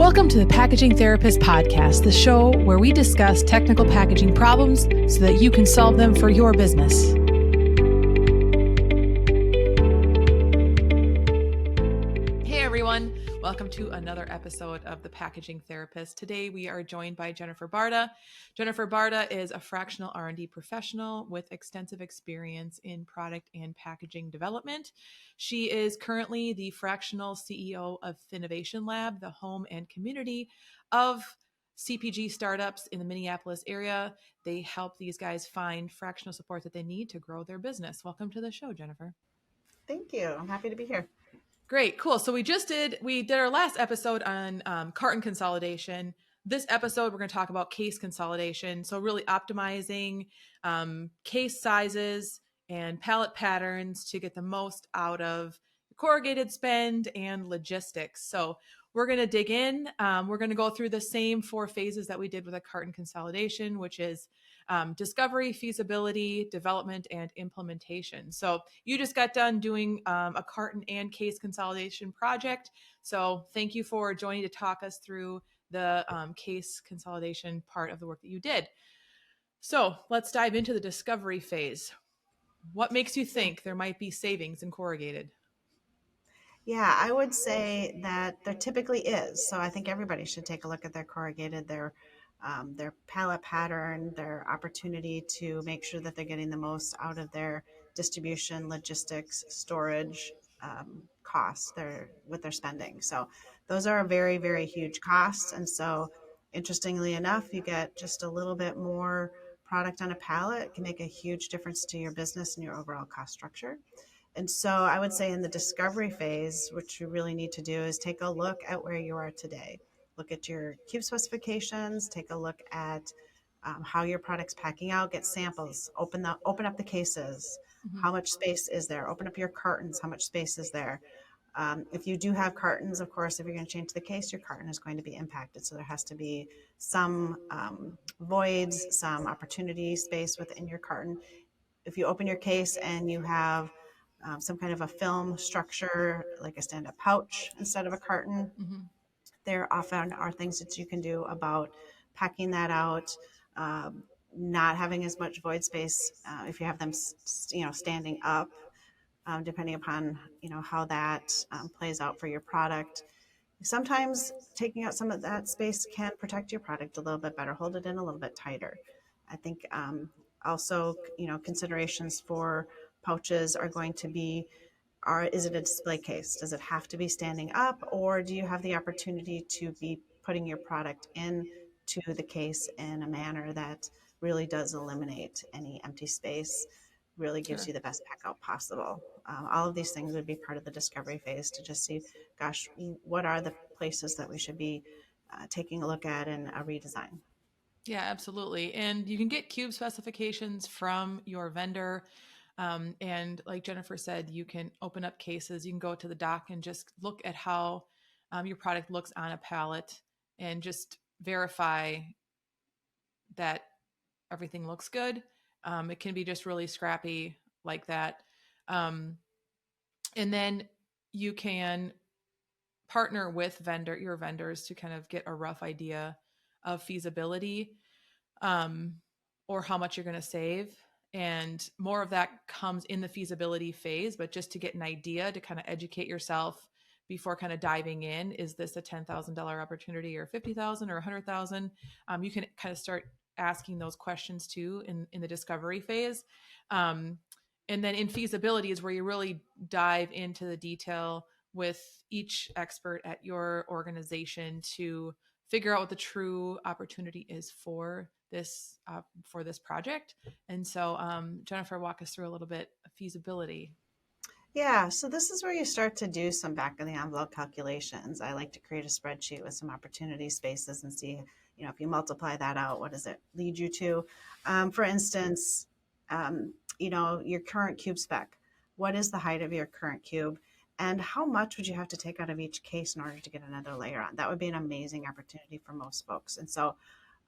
Welcome to the Packaging Therapist Podcast, the show where we discuss technical packaging problems so that you can solve them for your business. Hey everyone, welcome to another episode of the Packaging Therapist. Today we are joined by Jennifer Barta. Jennifer Barta is a fractional R&D professional with extensive experience in product and packaging development. She is currently the fractional CEO of FINNOVATION Lab, the home and community of CPG startups in the Minneapolis area. They help these guys find fractional support that they need to grow their business. Welcome to the show, Jennifer. Thank you. I'm happy to be here. Great, cool. So we did our last episode on carton consolidation. This episode, we're going to talk about case consolidation. So really optimizing case sizes and pallet patterns to get the most out of corrugated spend and logistics. So we're going to dig in. We're going to go through the same 4 phases that we did with a carton consolidation, which is discovery, feasibility, development, and implementation. So you just got done doing a carton and case consolidation project. So thank you for joining to talk us through the case consolidation part of the work that you did. So let's dive into the discovery phase. What makes you think there might be savings in corrugated? Yeah, I would say that there typically is. So I think everybody should take a look at their corrugated, their pallet pattern, their opportunity to make sure that they're getting the most out of their distribution, logistics, storage costs with their spending. So those are a very, very huge costs. And so interestingly enough, you get just a little bit more product on a pallet. It can make a huge difference to your business and your overall cost structure. And so I would say in the discovery phase, what you really need to do is take a look at where you are today. Look at your cube specifications, take a look at how your product's packing out, get samples, open up the cases. Mm-hmm. How much space is there? Open up your cartons. How much space is there? If you do have cartons, of course, if you're going to change the case, your carton is going to be impacted. So there has to be some voids, some opportunity space within your carton. If you open your case and you have some kind of a film structure, like a stand-up pouch instead of a carton, mm-hmm. There often are things that you can do about packing that out, not having as much void space if you have them, standing up, depending upon how that plays out for your product. Sometimes taking out some of that space can protect your product a little bit better, hold it in a little bit tighter. I think also, considerations for pouches are going to be, is it a display case? Does it have to be standing up, or do you have the opportunity to be putting your product into the case in a manner that really does eliminate any empty space, really gives you the best pack out possible? All of these things would be part of the discovery phase to just see, gosh, what are the places that we should be taking a look at in a redesign? Yeah, absolutely. And you can get cube specifications from your vendor. And like Jennifer said, you can open up cases. You can go to the dock and just look at how your product looks on a pallet and just verify that everything looks good. It can be just really scrappy like that. And then you can partner with your vendors to kind of get a rough idea of feasibility or how much you're going to save. And more of that comes in the feasibility phase, but just to get an idea, to kind of educate yourself before kind of diving in, is this a $10,000 opportunity or $50,000 or $100,000? You can kind of start asking those questions too in the discovery phase. And then in feasibility is where you really dive into the detail with each expert at your organization to figure out what the true opportunity is for this project. And so Jennifer, walk us through a little bit of feasibility. Yeah, so this is where you start to do some back of the envelope calculations. I like to create a spreadsheet with some opportunity spaces and see, if you multiply that out, what does it lead you to? For instance, your current cube spec. What is the height of your current cube? And how much would you have to take out of each case in order to get another layer on? That would be an amazing opportunity for most folks. And so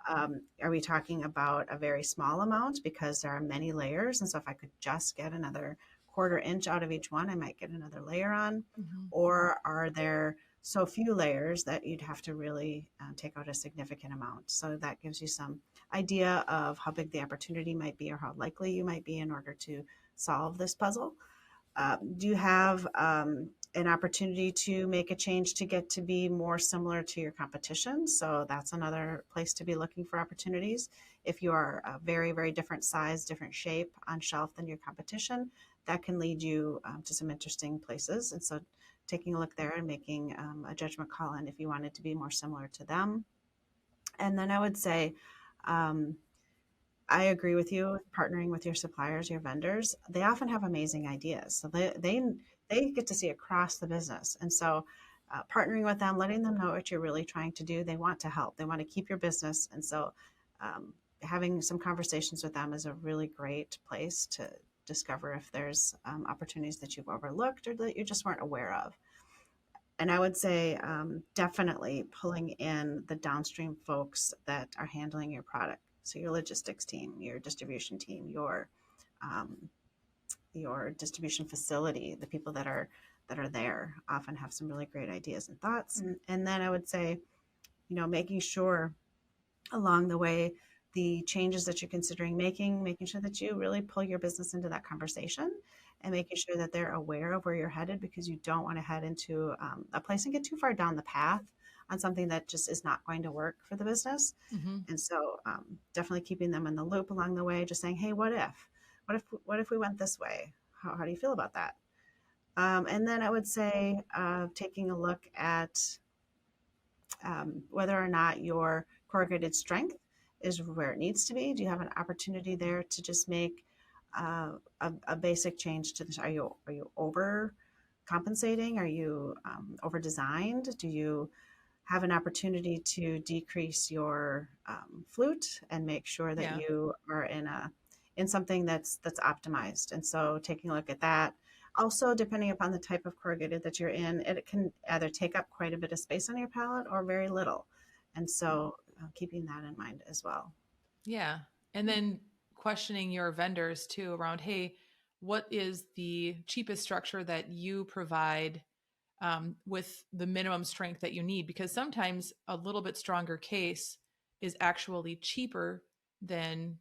are we talking about a very small amount because there are many layers? And so if I could just get another 1/4 inch out of each one, I might get another layer on. Mm-hmm. Or are there so few layers that you'd have to really take out a significant amount. So that gives you some idea of how big the opportunity might be or how likely you might be in order to solve this puzzle. Do you have an opportunity to make a change to get to be more similar to your competition? So that's another place to be looking for opportunities. If you are a very, very different size, different shape on shelf than your competition, that can lead you to some interesting places. And so taking a look there and making a judgment call on if you wanted to be more similar to them. And then I would say, um, I agree with you. Partnering with your suppliers, your vendors, they often have amazing ideas. So they get to see across the business, and so partnering with them, letting them know what you're really trying to do. They want to help. They want to keep your business, and so having some conversations with them is a really great place to discover if there's opportunities that you've overlooked or that you just weren't aware of. And I would say definitely pulling in the downstream folks that are handling your product. So your logistics team, your distribution team, um, your distribution facility, the people that are there often have some really great ideas and thoughts. And then I would say, making sure along the way the changes that you're considering making sure that you really pull your business into that conversation and making sure that they're aware of where you're headed, because you don't want to head into a place and get too far down the path on something that just is not going to work for the business. Mm-hmm. And so definitely keeping them in the loop along the way, just saying, hey, what if we went this way? How do you feel about that? And then I would say taking a look at whether or not your corrugated strength is where it needs to be. Do you have an opportunity there to just make a basic change to this? Are you over compensating? Are you over designed? Do you have an opportunity to decrease your flute and make sure that Yeah. you are in something that's optimized? And so taking a look at that. Also, depending upon the type of corrugated that you're in, it can either take up quite a bit of space on your pallet or very little. And so keeping that in mind as well. Yeah. And then questioning your vendors too around, hey, what is the cheapest structure that you provide with the minimum strength that you need? Because sometimes a little bit stronger case is actually cheaper than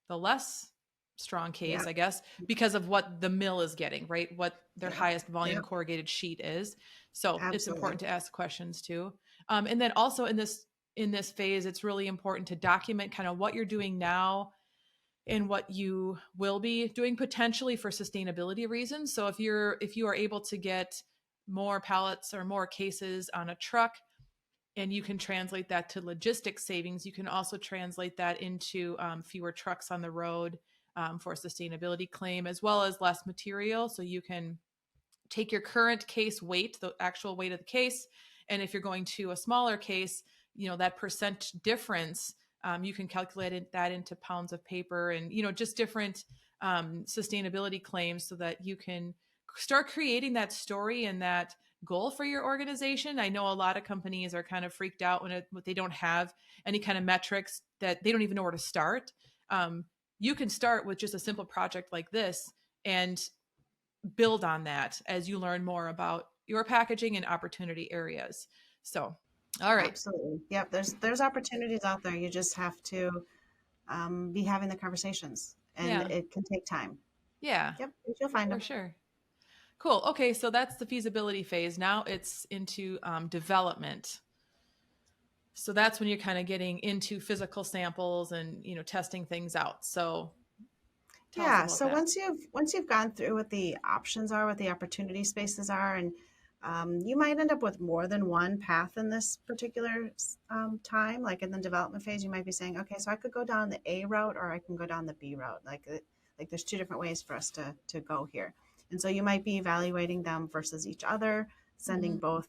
the less strong Yeah, case, I guess, because of what the mill is getting, right? What their yeah, highest volume yeah, corrugated sheet is. So it's absolutely. important to ask questions too. And then also in this phase, it's really important to document kind of what you're doing now and what you will be doing potentially for sustainability reasons. So if you are able to get more pallets or more cases on a truck, and you can translate that to logistics savings, you can also translate that into fewer trucks on the road for a sustainability claim, as well as less material. So you can take your current case weight, the actual weight of the case, and if you're going to a smaller case, that percent difference, you can calculate that into pounds of paper, and just different sustainability claims, so that you can start creating that story and that goal for your organization. I know a lot of companies are kind of freaked out when they don't have any kind of metrics, that they don't even know where to start. You can start with just a simple project like this and build on that as you learn more about your packaging and opportunity areas. So, all right. Absolutely. Yep. There's opportunities out there. You just have to be having the conversations, and Yeah. it can take time. Yeah, Yep, but you'll find for them. sure. Cool. Okay. So that's the feasibility phase. Now it's into development. So that's when you're kind of getting into physical samples and, testing things out. So tell us Yeah. about So that. once you've gone through what the options are, what the opportunity spaces are, and you might end up with more than one path in this particular time. Like in the development phase, you might be saying, okay, so I could go down the A route or I can go down the B route. Like there's two different ways for us to go here, and so you might be evaluating them versus each other, sending Mm-hmm. both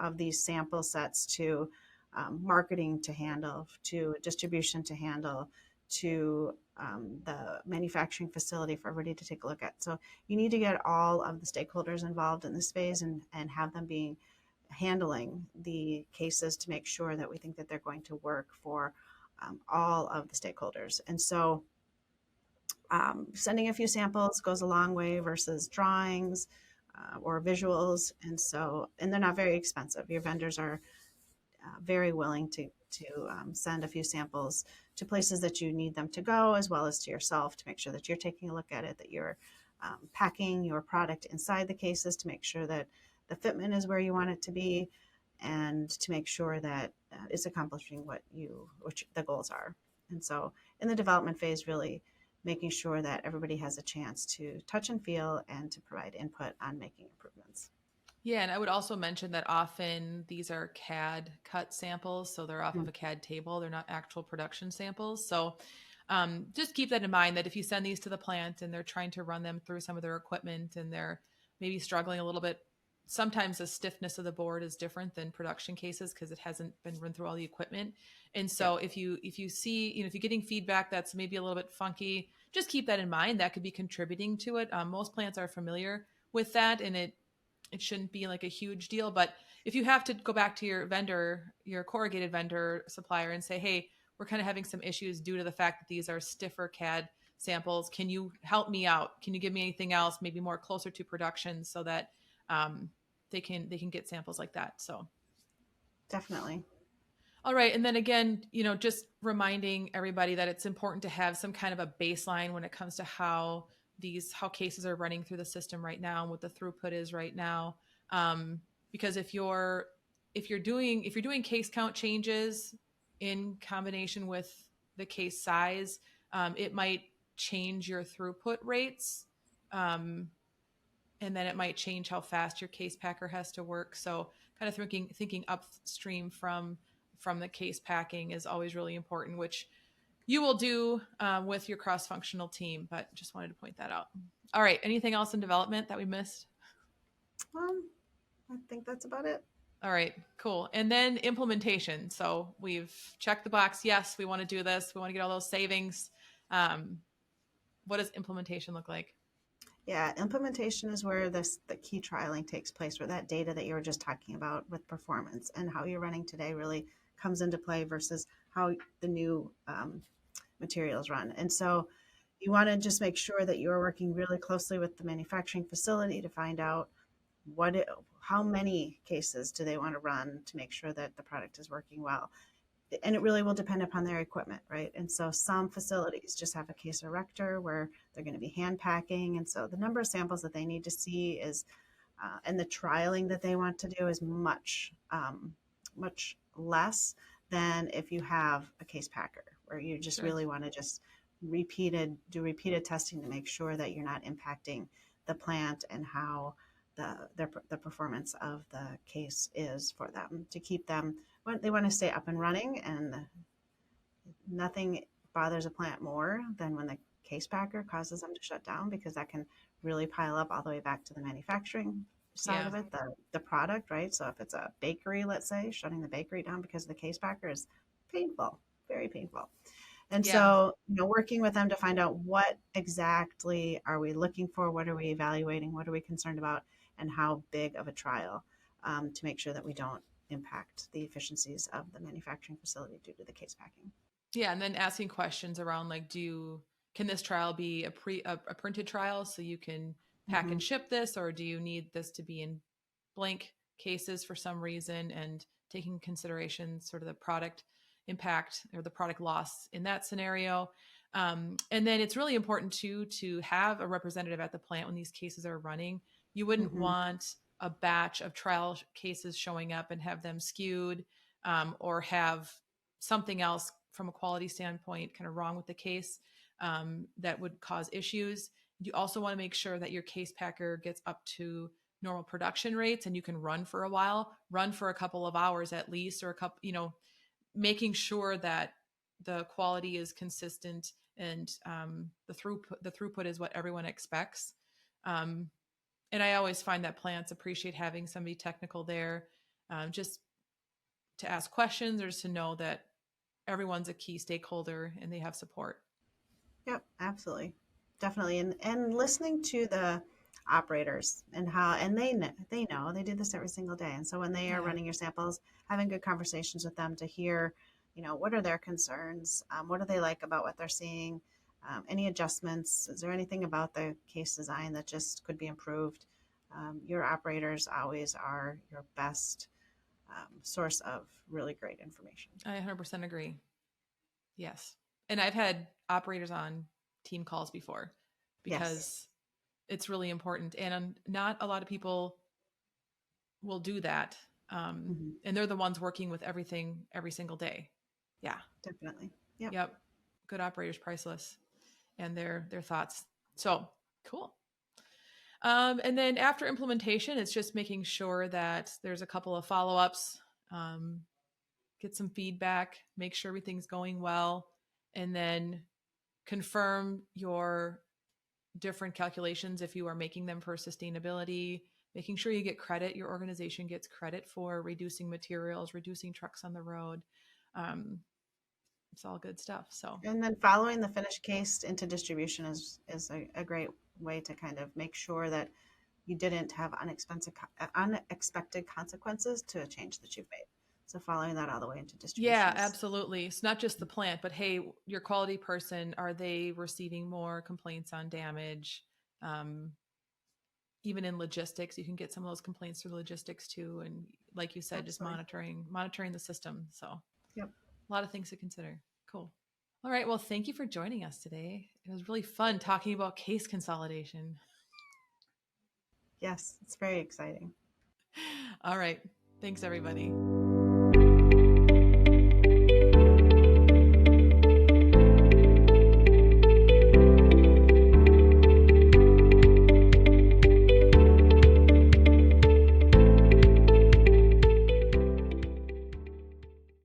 of these sample sets to marketing to handle, to distribution to handle, to the manufacturing facility for everybody to take a look at. So you need to get all of the stakeholders involved in this phase and have them being handling the cases to make sure that we think that they're going to work for all of the stakeholders. And so sending a few samples goes a long way versus drawings. or visuals. And they're not very expensive. Your vendors are very willing to send a few samples to places that you need them to go, as well as to yourself, to make sure that you're taking a look at it, that you're packing your product inside the cases to make sure that the fitment is where you want it to be, and to make sure that it's accomplishing which the goals are. And so in the development phase, really making sure that everybody has a chance to touch and feel and to provide input on making improvements. Yeah, and I would also mention that often these are CAD cut samples, so they're off of a CAD table. They're not actual production samples. So just keep that in mind, that if you send these to the plant and they're trying to run them through some of their equipment and they're maybe struggling a little bit, sometimes the stiffness of the board is different than production cases because it hasn't been run through all the equipment. And so Yep. if you see, if you're getting feedback that's maybe a little bit funky, just keep that in mind. That could be contributing to it. Most plants are familiar with that, and it shouldn't be like a huge deal. But if you have to go back to your vendor, your corrugated vendor supplier, and say, hey, we're kind of having some issues due to the fact that these are stiffer CAD samples, can you help me out? Can you give me anything else, maybe more closer to production, so that they can get samples like that? So Definitely. all right. And then again, just reminding everybody that it's important to have some kind of a baseline when it comes to how cases are running through the system right now and what the throughput is right now. Because if you're doing case count changes in combination with the case size, it might change your throughput rates. And then it might change how fast your case packer has to work. So kind of thinking upstream from the case packing is always really important, which you will do with your cross-functional team, but just wanted to point that out. All right. Anything else in development that we missed? I think that's about it. All right, cool. And then implementation. So we've checked the box. Yes, we want to do this. We want to get all those savings. What does implementation look like? Yeah, implementation is where the key trialing takes place, where that data that you were just talking about with performance and how you're running today really comes into play versus how the new materials run. And so you want to just make sure that you're working really closely with the manufacturing facility to find out how many cases do they want to run to make sure that the product is working well. And it really will depend upon their equipment, right? And so some facilities just have a case erector where they're going to be hand packing. And so the number of samples that they need to see is, and the trialing that they want to do is much less than if you have a case packer where you just Sure. really want to just do repeated testing to make sure that you're not impacting the plant and how the performance of the case is for them, to keep them, they want to stay up and running. And nothing bothers a plant more than when the case packer causes them to shut down, because that can really pile up all the way back to the manufacturing side Yeah. of it, the product, right? So if it's a bakery, let's say, shutting the bakery down because of the case packer is painful, very painful. And Yeah. so, working with them to find out what exactly are we looking for, what are we evaluating, what are we concerned about, and how big of a trial, to make sure that we don't impact the efficiencies of the manufacturing facility due to the case packing. Yeah. And then asking questions around like, can this trial be a printed trial so you can pack Mm-hmm. and ship this, or do you need this to be in blank cases for some reason, and taking consideration sort of the product impact or the product loss in that scenario. And then it's really important too to have a representative at the plant when these cases are running. You wouldn't Mm-hmm. want a batch of trial cases showing up and have them skewed, or have something else from a quality standpoint kind of wrong with the case, that would cause issues. You also want to make sure that your case packer gets up to normal production rates and you can run for a while, run for a couple of hours at least, or a couple, making sure that the quality is consistent, and the throughput is what everyone expects. Um, and I always find that plants appreciate having somebody technical there, just to ask questions or just to know that everyone's a key stakeholder and they have support. Yep, absolutely. Definitely. And listening to the operators and how, and they do this every single day. And so when they are Yeah. running your samples, having good conversations with them to hear, what are their concerns? What do they like about what they're seeing? Any adjustments? Is there anything about the case design that just could be improved? Your operators always are your best source of really great information. I 100% agree. Yes. And I've had operators on team calls before Yes. because it's really important. And not a lot of people will do that. Hmm. And they're the ones working with everything every single day. Yeah. Definitely. Yep. Yep. Good operators, priceless, and their thoughts. So cool. And then after implementation, it's just making sure that there's a couple of follow ups, um, get some feedback, make sure everything's going well, and then confirm your different calculations if you are making them for sustainability, making sure you get credit, your organization gets credit for reducing materials, reducing trucks on the road. Um, it's all good stuff. So, And then following the finished case into distribution is a great way to kind of make sure that you didn't have unexpected consequences to a change that you've made. So following that all the way into yeah, distribution is absolutely. It's not just the plant, but hey, your quality person, are they receiving more complaints on damage? Um, Even in logistics, you can get some of those complaints through logistics too. And like you said, just absolutely. monitoring the system. So Yep. a lot of things to consider. Cool. All right. Well, thank you for joining us today. It was really fun talking about case consolidation. Yes, it's very exciting. All right. Thanks, everybody.